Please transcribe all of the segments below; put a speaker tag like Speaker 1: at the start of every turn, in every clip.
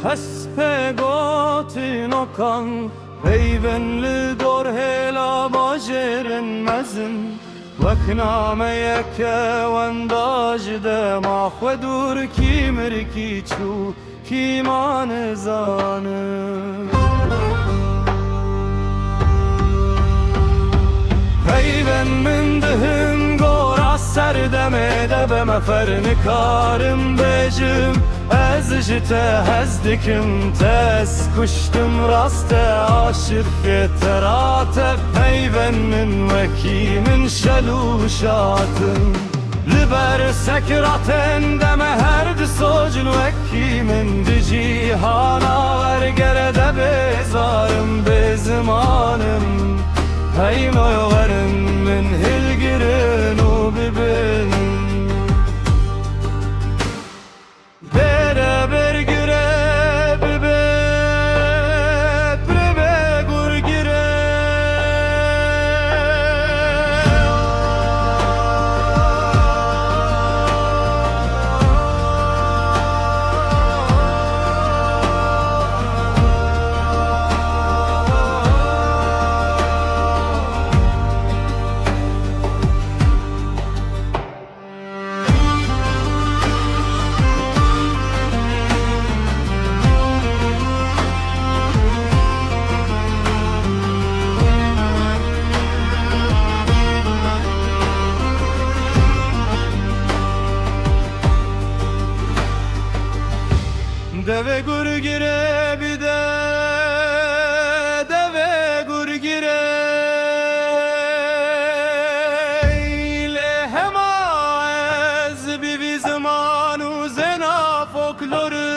Speaker 1: حسب گوتن و کان پیون دور هلا باجرن مزن وکنامه یک ونداج دما خودور کی مرکی چو کی مان زانه پیون من دهن گورا سردمه دبم فرنکارم بجم از جته هزدکم تس کشتم راست عاشق ترات پیون من وکی من شلوشاتم لبر سکراتن دم هر دسوجن وکی من دجیهانا ورگرده بزارم بزمانم هیما ورم من هلگرن و ببن بره برگره ببه بربه گرگره Deve gurgire bir de deve gurgire ile hema ez bir zamanu zena folkloru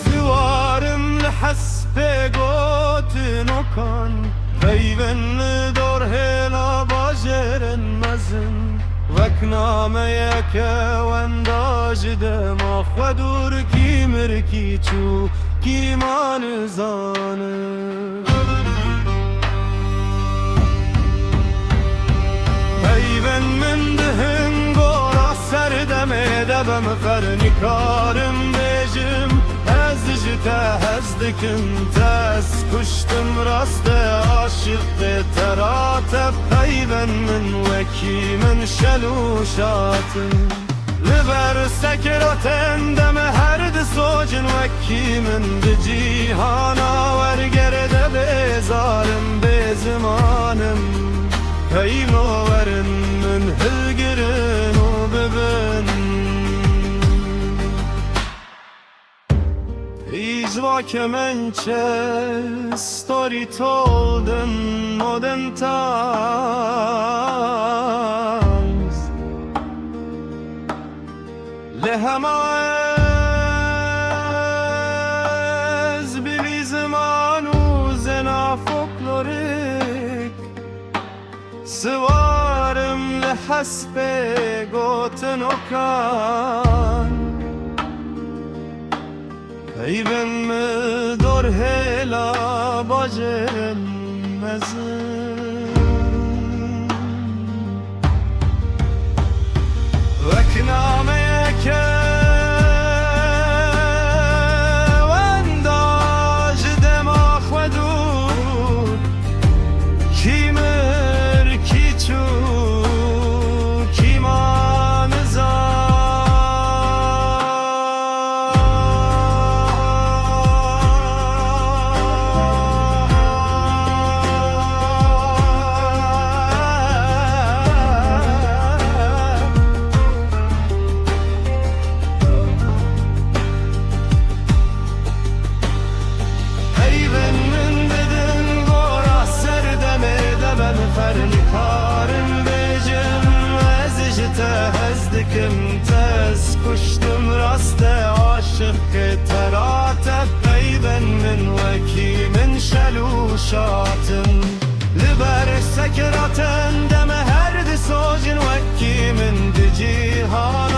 Speaker 1: Sivarım hasbe gotin okan Peyvenli dor hela bajeren mezin وکنامه که ونداج دما خودور کی مرکی چو کی مان زانه پیون من دهن گورا سردمه دبم فرنکارم بجم از جته هزدکم تس کشتم راست عاشق ترات پیون من وکی من شلوشاتم لبر سکراتن دم هر دسوجن وکی من دجیهانا ورگرده بزارم بزمانم هیما ورن من هلگرن و ببن ایزوا که من چه story told in modern times لهما از بی زمان و زنا فولکلوریک سوارم لحسب گوتن و کان پیون دور هلا باجرم مزن وکنامه که ونداج دما خودور کی مر کی چو کی مان فرنکارم بجم از جته هزدکم تس کشتم راست عاشق ترات پیون من وکی من شلوشاتم لبر سکراتن دم هر دسوجن وکی من دجیهان